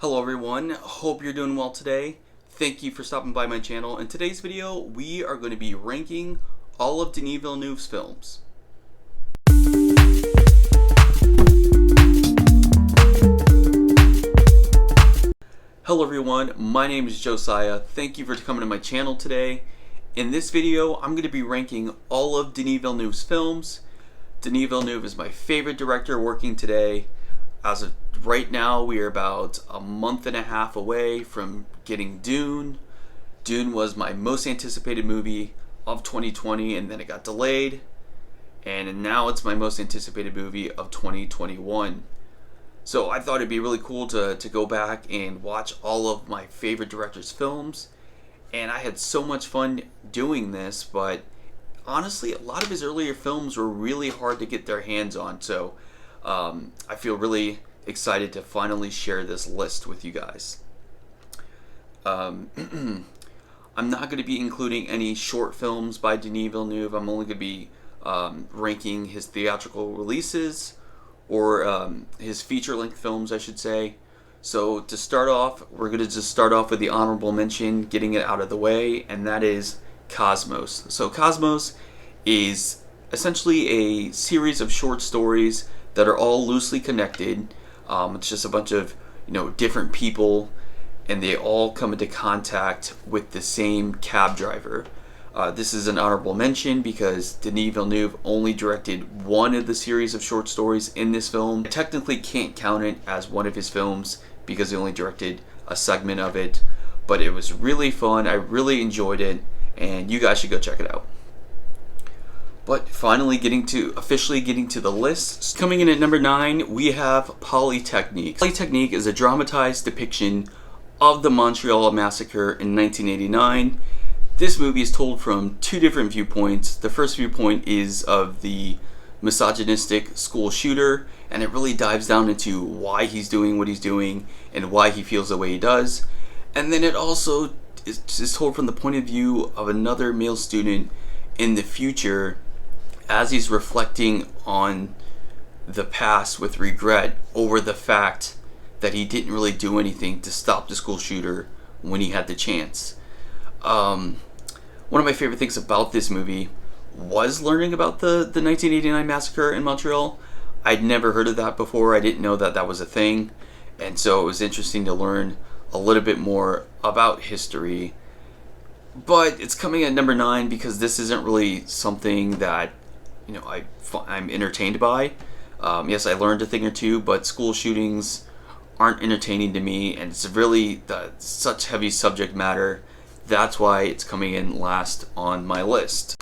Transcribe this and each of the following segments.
Hello everyone, hope you're doing well today. Thank you for stopping by my channel. In today's video, we are going to be ranking all of Denis Villeneuve's films. Hello everyone, my name is Josiah. Thank you for coming to my channel today. In this video, I'm going to be ranking all of Denis Villeneuve's films. Denis Villeneuve is my favorite director working today. As of right now, we are about a month and a half away from getting Dune. Dune was my most anticipated movie of 2020, and then it got delayed. And now it's my most anticipated movie of 2021. So I thought it'd be really cool to go back and watch all of my favorite directors' films. And I had so much fun doing this, but honestly, a lot of his earlier films were really hard to get their hands on. So I feel really excited to finally share this list with you guys. I'm not going to be including any short films by Denis Villeneuve. I'm only going to be ranking his theatrical releases, or his feature-length films, I should say. So to start off, we're going to just start off with the honorable mention, getting it out of the way, and that is Cosmos. So Cosmos is essentially a series of short stories that are all loosely connected. It's just a bunch of different people, and they all come into contact with the same cab driver. This is an honorable mention because Denis Villeneuve only directed one of the series of short stories in this film. I technically can't count it as one of his films because he only directed a segment of it, but it was really fun. I really enjoyed it, and you guys should go check it out. But finally officially getting to the list. Coming in at number 9, we have Polytechnique. Polytechnique is a dramatized depiction of the Montreal Massacre in 1989. This movie is told from two different viewpoints. The first viewpoint is of the misogynistic school shooter, and it really dives down into why he's doing what he's doing and why he feels the way he does. And then it also is told from the point of view of another male student in the future, as he's reflecting on the past with regret over the fact that he didn't really do anything to stop the school shooter when he had the chance. One of my favorite things about this movie was learning about the 1989 massacre in Montreal. I'd never heard of that before. I didn't know that that was a thing. And so it was interesting to learn a little bit more about history. But it's coming at number 9 because this isn't really something that I'm entertained by. Yes, I learned a thing or two, but school shootings aren't entertaining to me, and it's really such heavy subject matter. That's why it's coming in last on my list.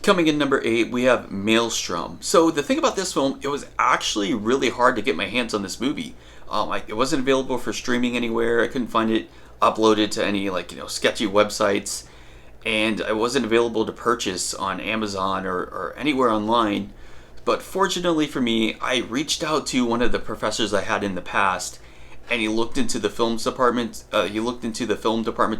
Coming in number 8, we have Maelstrom. So the thing about this film, it was actually really hard to get my hands on this movie. It wasn't available for streaming anywhere. I couldn't find it uploaded to any sketchy websites. And it wasn't available to purchase on Amazon or anywhere online. But fortunately for me, I reached out to one of the professors I had in the past, and he looked into the film department's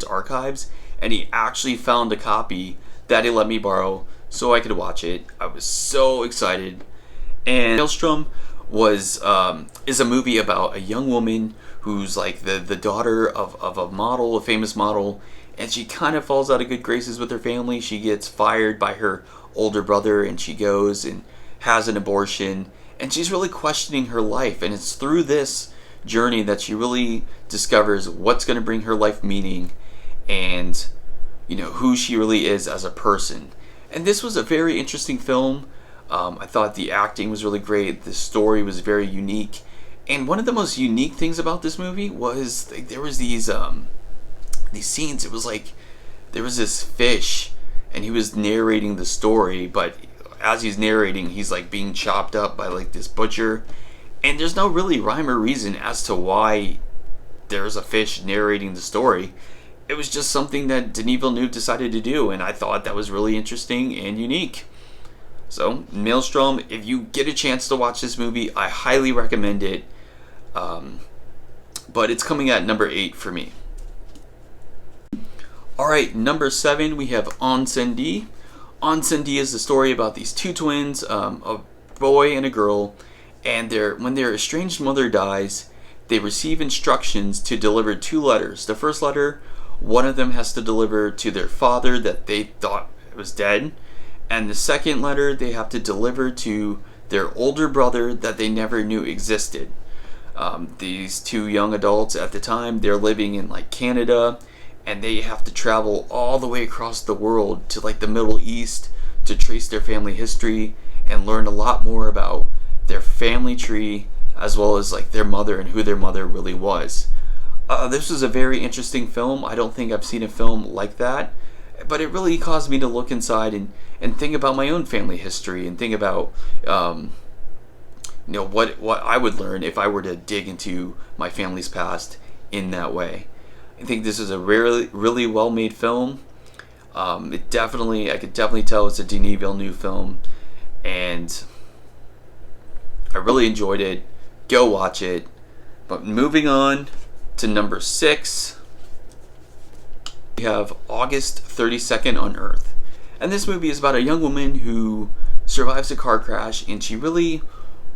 archives, and he actually found a copy that he let me borrow so I could watch it. I was so excited. And Maelstrom is a movie about a young woman who's like the daughter of a model, a famous model. And she kind of falls out of good graces with her family. She gets fired by her older brother, and she goes and has an abortion. And she's really questioning her life. And it's through this journey that she really discovers what's going to bring her life meaning, and who she really is as a person. And this was a very interesting film. I thought the acting was really great. The story was very unique. And one of the most unique things about this movie was there was these scenes. It was like there was this fish, and he was narrating the story, but as he's narrating, he's like being chopped up by like this butcher, and there's no really rhyme or reason as to why there's a fish narrating the story. It was just something that Denis Villeneuve decided to do, and I thought that was really interesting and unique. So Maelstrom, if you get a chance to watch this movie, I highly recommend it. But it's coming at number 8 for me. Alright, number 7, we have Incendies. Incendies is the story about these two twins, a boy and a girl, and when their estranged mother dies, they receive instructions to deliver 2 letters. The first letter, one of them has to deliver to their father that they thought was dead, and the second letter they have to deliver to their older brother that they never knew existed. These 2 young adults at the time, they're living in like Canada, and they have to travel all the way across the world to like the Middle East to trace their family history and learn a lot more about their family tree, as well as like their mother and who their mother really was. This was a very interesting film. I don't think I've seen a film like that, but it really caused me to look inside and think about my own family history and think about what I would learn if I were to dig into my family's past in that way. I think this is a really well made film. I could definitely tell it's a Denis Villeneuve film, and I really enjoyed it. Go watch it. But moving on to number 6, we have August 32nd on Earth. And this movie is about a young woman who survives a car crash, and she really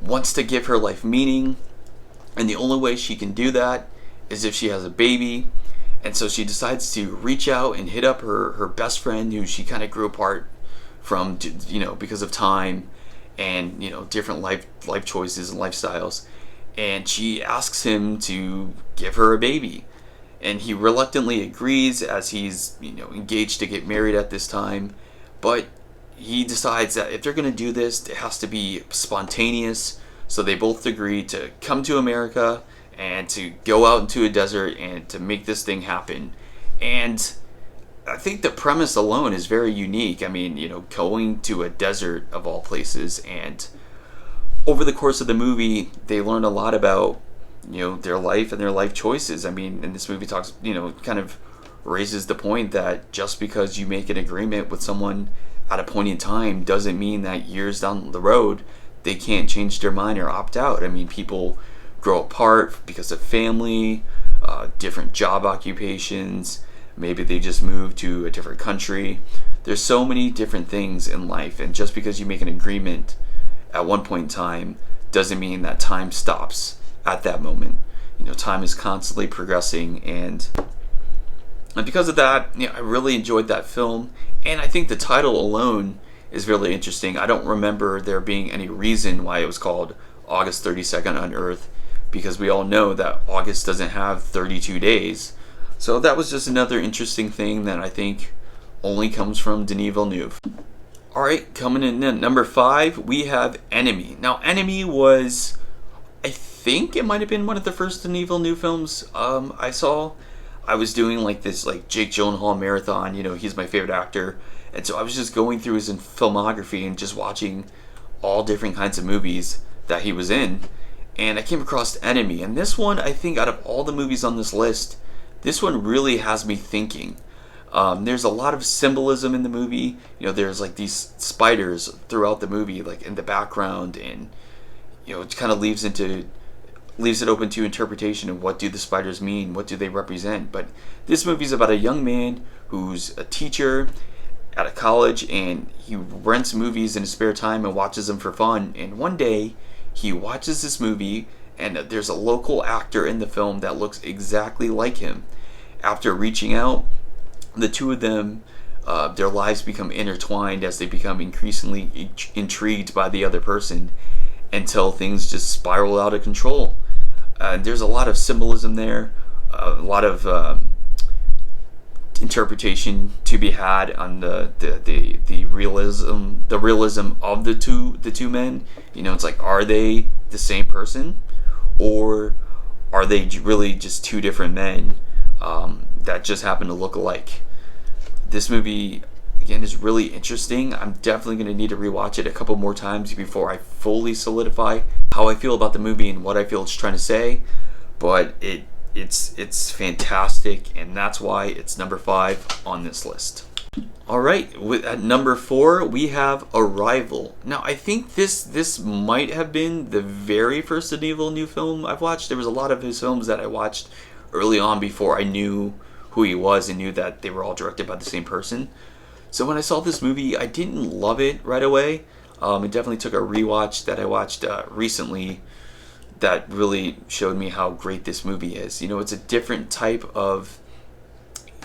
wants to give her life meaning, and the only way she can do that is if she has a baby. And so she decides to reach out and hit up her best friend, who she kind of grew apart from, because of time and different life choices and lifestyles. And she asks him to give her a baby, and he reluctantly agrees, as he's engaged to get married at this time. But he decides that if they're going to do this, it has to be spontaneous. So they both agree to come to America and to go out into a desert and to make this thing happen. And I think the premise alone is very unique. I mean, going to a desert of all places, and over the course of the movie, they learn a lot about, their life and their life choices. I mean, and this movie talks, kind of raises the point that just because you make an agreement with someone at a point in time doesn't mean that years down the road they can't change their mind or opt out. I mean, people grow apart because of family, different job occupations, maybe they just move to a different country. There's so many different things in life, and just because you make an agreement at one point in time doesn't mean that time stops at that moment. Time is constantly progressing, and because of that, I really enjoyed that film. And I think the title alone is really interesting. I don't remember there being any reason why it was called August 32nd on Earth, because we all know that August doesn't have 32 days. So that was just another interesting thing that I think only comes from Denis Villeneuve. Alright, coming in at number 5, we have Enemy. Now, Enemy was, I think it might have been one of the first Denis Villeneuve films I saw. I was doing this Jake Gyllenhaal marathon. He's my favorite actor, and so I was just going through his filmography and just watching all different kinds of movies that he was in, and I came across Enemy. And this one, I think out of all the movies on this list, this one really has me thinking. There's a lot of symbolism in the movie. There's these spiders throughout the movie, in the background, and it kind of leaves it open to interpretation of what do the spiders mean, what do they represent. But this movie is about a young man who's a teacher at a college, and he rents movies in his spare time and watches them for fun. And one day he watches this movie, and there's a local actor in the film that looks exactly like him. After reaching out, the two of them, their lives become intertwined as they become increasingly intrigued by the other person, until things just spiral out of control. There's a lot of symbolism there, a lot of interpretation to be had on the realism of the two men. It's are they the same person, or are they really just two different men that just happen to look alike? This movie, again, is really interesting. I'm definitely going to need to rewatch it a couple more times before I fully solidify how I feel about the movie and what I feel it's trying to say. But it's fantastic, and that's why it's number 5 on this list. Alright, at number 4, we have Arrival. Now, I think this might have been the very first Denis Villeneuve film I've watched. There was a lot of his films that I watched early on before I knew who he was and knew that they were all directed by the same person. So when I saw this movie, I didn't love it right away. It definitely took a rewatch that I watched recently, that really showed me how great this movie is. You know, it's a different type of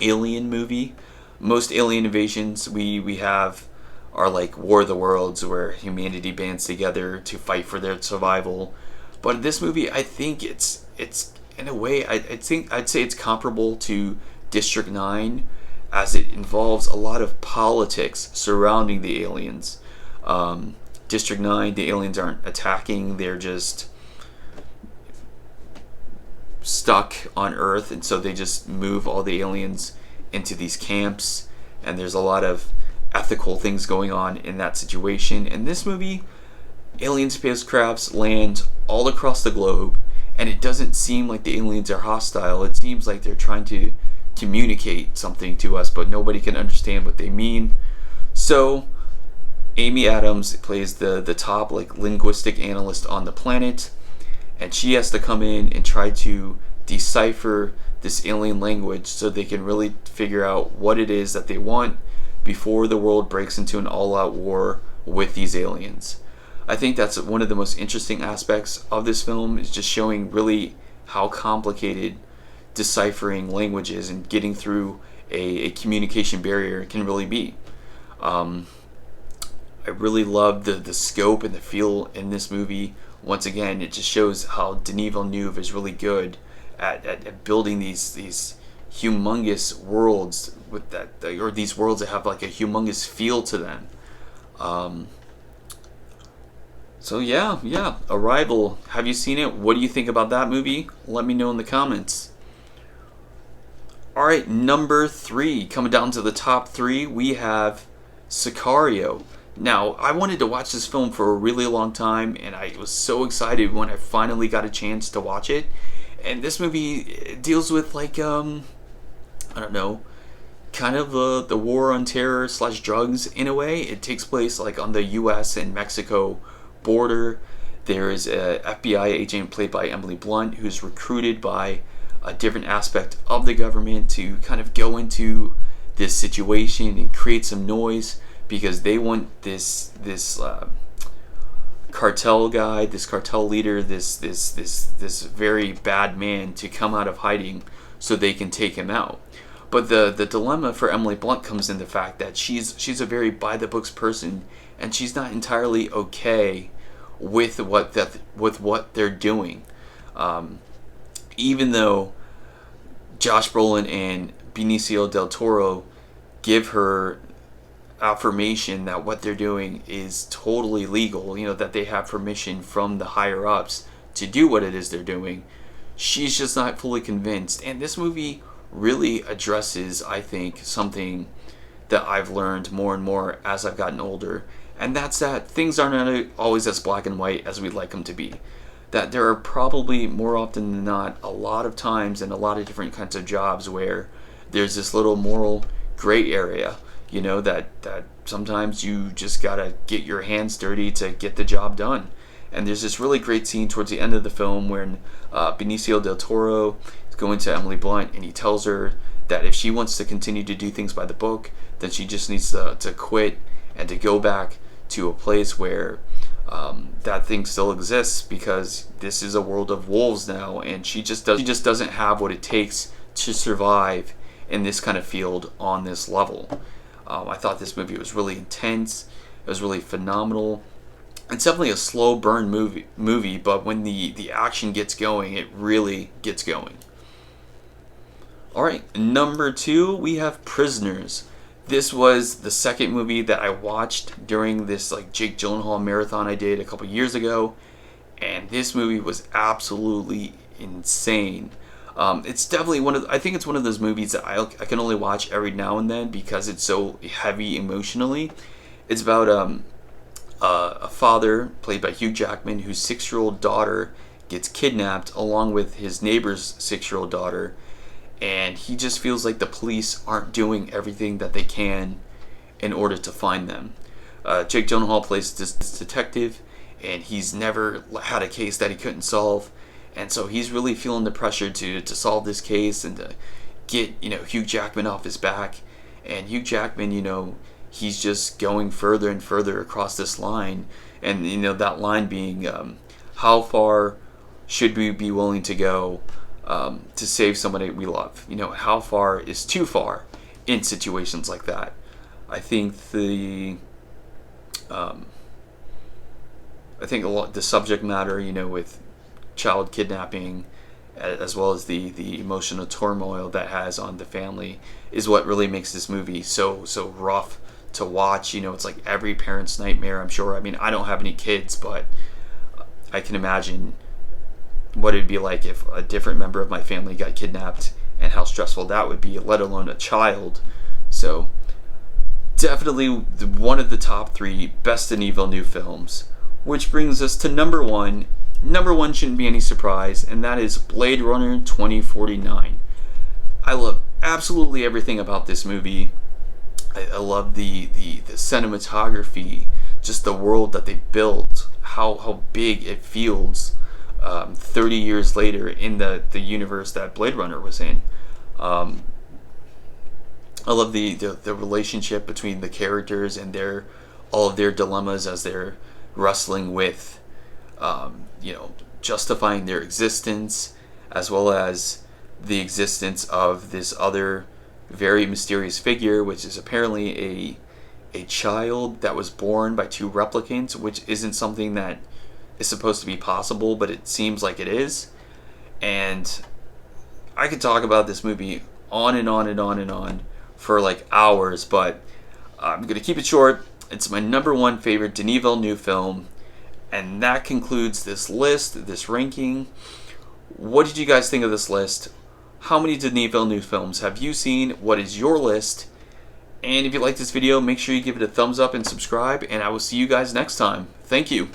alien movie. Most alien invasions we have are like War of the Worlds, where humanity bands together to fight for their survival. But in this movie, I think it's in a way, I'd say it's comparable to District 9, as it involves a lot of politics surrounding the aliens. District 9, the aliens aren't attacking, they're just stuck on Earth, and so they just move all the aliens into these camps, and there's a lot of ethical things going on in that situation. In this movie, alien spacecrafts land all across the globe, and it doesn't seem like the aliens are hostile. It seems like they're trying to communicate something to us, but nobody can understand what they mean. So Amy Adams plays the top like linguistic analyst on the planet, and she has to come in and try to decipher this alien language so they can really figure out what it is that they want before the world breaks into an all-out war with these aliens. I think that's one of the most interesting aspects of this film, is just showing really how complicated deciphering languages and getting through a communication barrier can really be. I really love the scope and the feel in this movie. Once again, it just shows how Denis Villeneuve is really good at building these humongous worlds with that, or these worlds that have like a humongous feel to them. So yeah, Arrival. Have you seen it? What do you think about that movie? Let me know in the comments. Alright, number 3. Coming down to the top 3, we have Sicario. Now, I wanted to watch this film for a really long time, and I was so excited when I finally got a chance to watch it. And this movie deals with like, I don't know, kind of the war on terror / drugs in a way. It takes place like on the US and Mexico border. There is a FBI agent played by Emily Blunt who's recruited by a different aspect of the government to kind of go into this situation and create some noise, because they want this cartel guy, this cartel leader, this very bad man to come out of hiding so they can take him out. But the dilemma for Emily Blunt comes in the fact that she's a very by the books person, and she's not entirely okay with what they're doing. Even though Josh Brolin and Benicio del Toro give her affirmation that what they're doing is totally legal, you know, that they have permission from the higher ups to do what it is they're doing, she's just not fully convinced. And this movie really addresses, I think, something that I've learned more and more as I've gotten older, and that's that things aren't always as black and white as we'd like them to be. That there are probably, more often than not, a lot of times and a lot of different kinds of jobs where there's this little moral gray area, you know, that sometimes you just gotta get your hands dirty to get the job done. And there's this really great scene towards the end of the film when Benicio del Toro is going to Emily Blunt, and he tells her that if she wants to continue to do things by the book, then she just needs to quit and to go back to a place where that thing still exists, because this is a world of wolves now, and she just doesn't have what it takes to survive in this kind of field on this level. I thought this movie was really intense. It was really phenomenal. It's definitely a slow burn movie, but when the action gets going, it really gets going. Alright, number 2, we have Prisoners. This was the second movie that I watched during this like Jake Gyllenhaal marathon I did a couple years ago, and this movie was absolutely insane. It's definitely I think it's one of those movies that I can only watch every now and then because it's so heavy emotionally. It's about a father played by Hugh Jackman whose 6-year-old daughter gets kidnapped along with his neighbor's 6-year-old daughter, and he just feels like the police aren't doing everything that they can in order to find them. Jake Gyllenhaal plays this detective, and he's never had a case that he couldn't solve, and so he's really feeling the pressure to solve this case and to get, you know, Hugh Jackman off his back. And Hugh Jackman, you know, he's just going further and further across this line, and you know, that line being how far should we be willing to go to save somebody we love? You know, how far is too far in situations like that? I think the subject matter, you know, with child kidnapping, as well as the emotional turmoil that has on the family, is what really makes this movie so rough to watch. You know, it's like every parent's nightmare, I'm sure. I mean, I don't have any kids, but I can imagine what it'd be like if a different member of my family got kidnapped, and how stressful that would be, let alone a child. So definitely one of the top 3 best Denis Villeneuve films, which brings us to number 1. Number 1 shouldn't be any surprise, and that is Blade Runner 2049. I love absolutely everything about this movie. I love the cinematography, just the world that they built, how big it feels 30 years later in the universe that Blade Runner was in. I love the relationship between the characters and all of their dilemmas as they're wrestling with you know, justifying their existence, as well as the existence of this other very mysterious figure, which is apparently a child that was born by 2 replicants, which isn't something that is supposed to be possible, but it seems like it is. And I could talk about this movie on and on and on and on for like hours, but I'm going to keep it short. It's my number 1 favorite Denis Villeneuve film, and that concludes this list, this ranking. What did you guys think of this list? How many Denis Villeneuve films have you seen? What is your list? And if you like this video, make sure you give it a thumbs up and subscribe, and I will see you guys next time. Thank you.